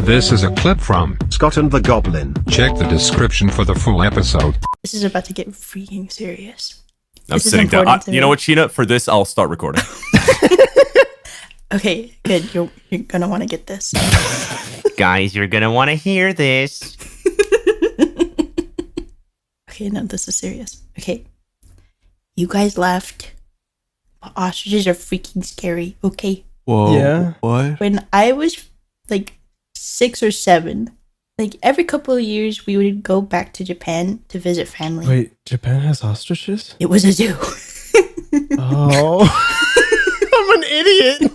This is a clip from Scott and the Goblin. Check the description for the full episode. This is about to get freaking serious. I'm sitting down. You know what, Sheena? For this, I'll start recording. Okay, good. You're gonna want to get this. Guys, you're gonna want to hear this. Okay, no, this is serious. Okay. You guys left. But ostriches are freaking scary, okay? Whoa. Yeah. What? When I was like 6 or 7, like every couple of years we would go back to Japan to visit family. Wait, Japan has ostriches? It was a zoo. Oh. I'm an idiot.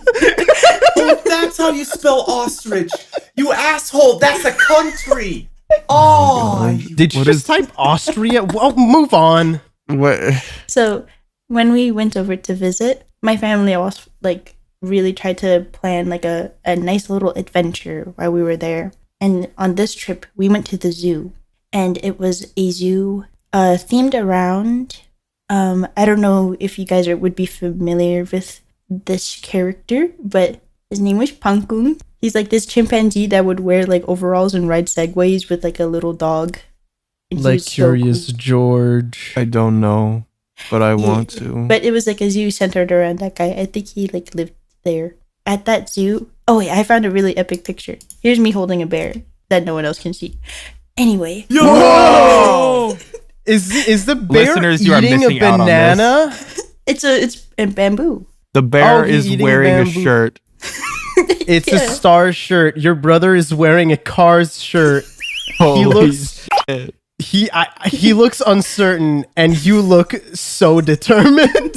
Oh, that's how you spell ostrich. You asshole. That's a country. Oh. Did you just type Austria? Well, move on. What? So when we went over to visit, my family also like really tried to plan like a nice little adventure while we were there. And on this trip, we went to the zoo, and it was a zoo themed around. I don't know if you guys would be familiar with this character, but his name was Pankung. He's like this chimpanzee that would wear like overalls and ride segways with like a little dog. And he Like was so Curious cool. George. I don't know, but I want to. But it was like a zoo centered around that guy. I think he like lived there at that zoo. Oh wait, I found a really epic picture. Here's me holding a bear that no one else can see. Anyway. Whoa! Is the bear Listeners, you are eating a missing out on banana? It's in bamboo. The bear he's is eating wearing a bamboo. shirt. It's a Yeah. star shirt. Your brother is wearing a Cars shirt. Holy looks- shit. He looks uncertain, and you look so determined.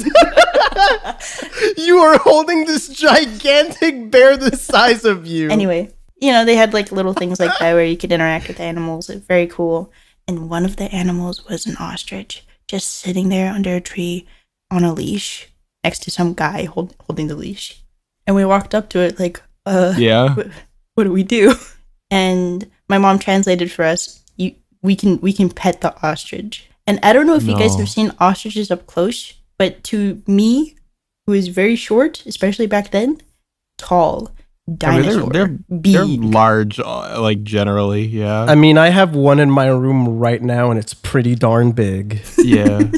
You are holding this gigantic bear the size of you. Anyway, you know, they had like little things like that where you could interact with animals. It's very cool. And one of the animals was an ostrich just sitting there under a tree on a leash next to some guy holding the leash. And we walked up to it like, Yeah. what do we do? And my mom translated for us, we can pet the ostrich. And I don't know if you guys No. have seen ostriches up close, but to me, who is very short, especially back then, tall, dinosaur, they're big. large, like generally, yeah. I mean, I have one in my room right now, and it's pretty darn big. Yeah.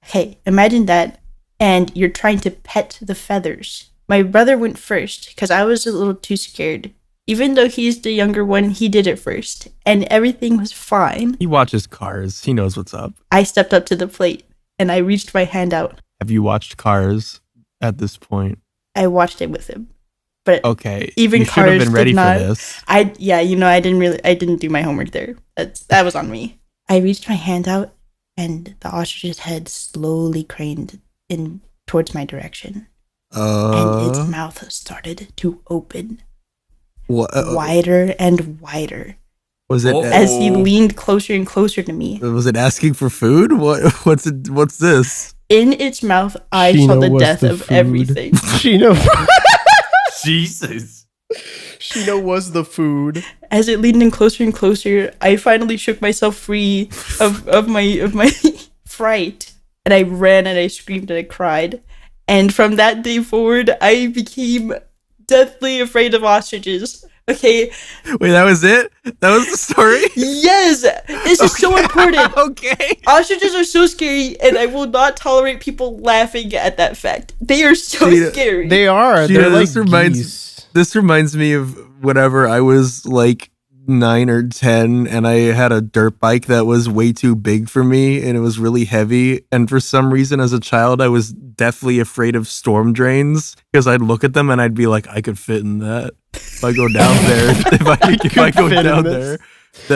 Hey, imagine that, and you're trying to pet the feathers. My brother went first, because I was a little too scared. Even though he's the younger one, he did it first, and everything was fine. He watches Cars. He knows what's up. I stepped up to the plate, and I reached my hand out. Have you watched Cars at this point? I watched it with him. But Okay. Even you should have Cars been ready did not. for this. I didn't do my homework there. That was on me. I reached my hand out, and the ostrich's head slowly craned in towards my direction, and its mouth started to open What, wider and wider was it? as he leaned closer and closer to me. Was it asking for food? What's this? In its mouth, I saw Sheena the was death the of food. everything. Sheena, Jesus. Sheena was the food. As it leaned in closer and closer, I finally shook myself free of my fright, and I ran and I screamed and I cried. And from that day forward, I became deathly afraid of ostriches. Okay, Wait, that was it? That was the story? yes, this is so important. Okay. Ostriches are so scary, and I will not tolerate people laughing at that fact. They are so Sheena, scary. They are. Sheena, They're like this reminds me of whenever I was like 9 or 10 and I had a dirt bike that was way too big for me and it was really heavy. And for some reason as a child, I was deathly afraid of storm drains because I'd look at them and I'd be like, I could fit in that. If I go down there, if I go fit in down this. there,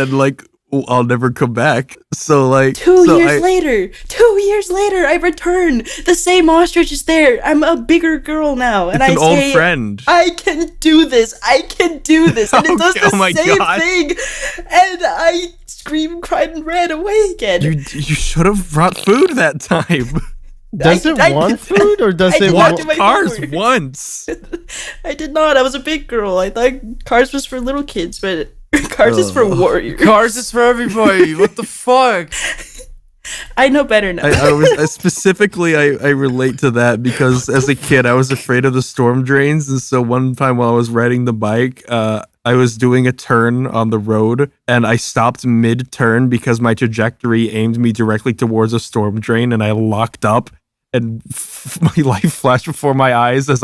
then like I'll never come back. So like 2 so years later, I return. The same ostrich is there. I'm a bigger girl now, and It's I an old say, friend. I can do this. I can do this, and it does Okay, the oh my same God. thing. And I screamed, cried, and ran away again. You should have brought food that time. Does it I- want food, or does I it want want... to my Cars homework. once. I did not. I was a big girl. I thought Cars was for little kids, but Cars is for warriors. Cars is for everybody. What the fuck? I know better now. I specifically relate to that because as a kid I was afraid of the storm drains, and so one time while I was riding the bike, I was doing a turn on the road and I stopped mid-turn because my trajectory aimed me directly towards a storm drain and I locked up and my life flashed before my eyes as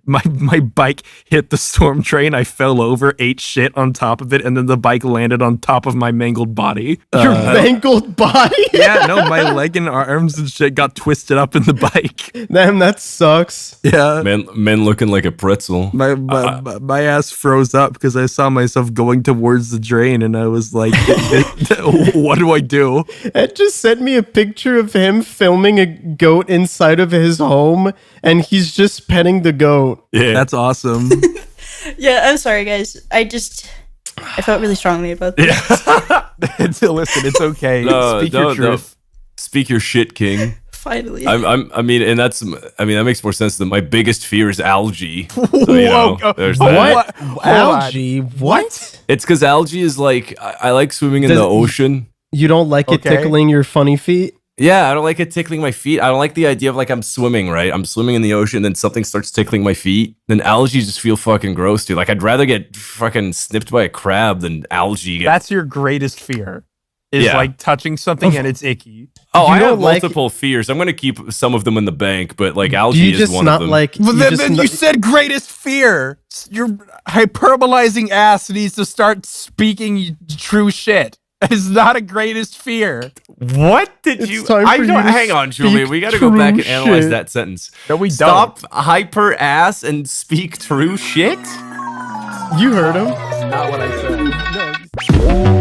my bike hit the storm drain. I fell over, ate shit on top of it, and then the bike landed on top of my mangled body. Your mangled body? Yeah, no, my leg and arms and shit got twisted up in the bike. Damn, that sucks. Yeah. Men looking like a pretzel. My ass froze up because I saw myself going towards the drain and I was like, what do I do? Ed just sent me a picture of him filming a goat inside of his home, and he's just petting the goat. Yeah. That's awesome. Yeah, I'm sorry, guys. I felt really strongly about this. Listen, it's okay. No, Speak your truth. Speak your shit, King. Finally. I mean, that makes more sense than my biggest fear is algae. So, there's that. What? Algae? What? It's because algae is like, I like swimming in the ocean. You don't like it tickling your funny feet? Yeah, I don't like it tickling my feet. I don't like the idea of like I'm swimming, right? I'm swimming in the ocean, then something starts tickling my feet. Then algae just feel fucking gross, dude. Like I'd rather get fucking snipped by a crab than algae. That's your greatest fear. Is like touching something and it's icky. Oh, I don't have like- multiple fears. I'm gonna keep some of them in the bank, but like Do algae you is just one not of them. like? Well, you just then not- you said greatest fear. Your hyperbolizing ass needs to start speaking true shit. It's not a greatest fear. What did It's you? time I for you don't. to Hang on, Julie. speak We got to go back and true analyze shit. that sentence. No, we Stop hyper ass and speak true shit. You heard him. Not what I said. No.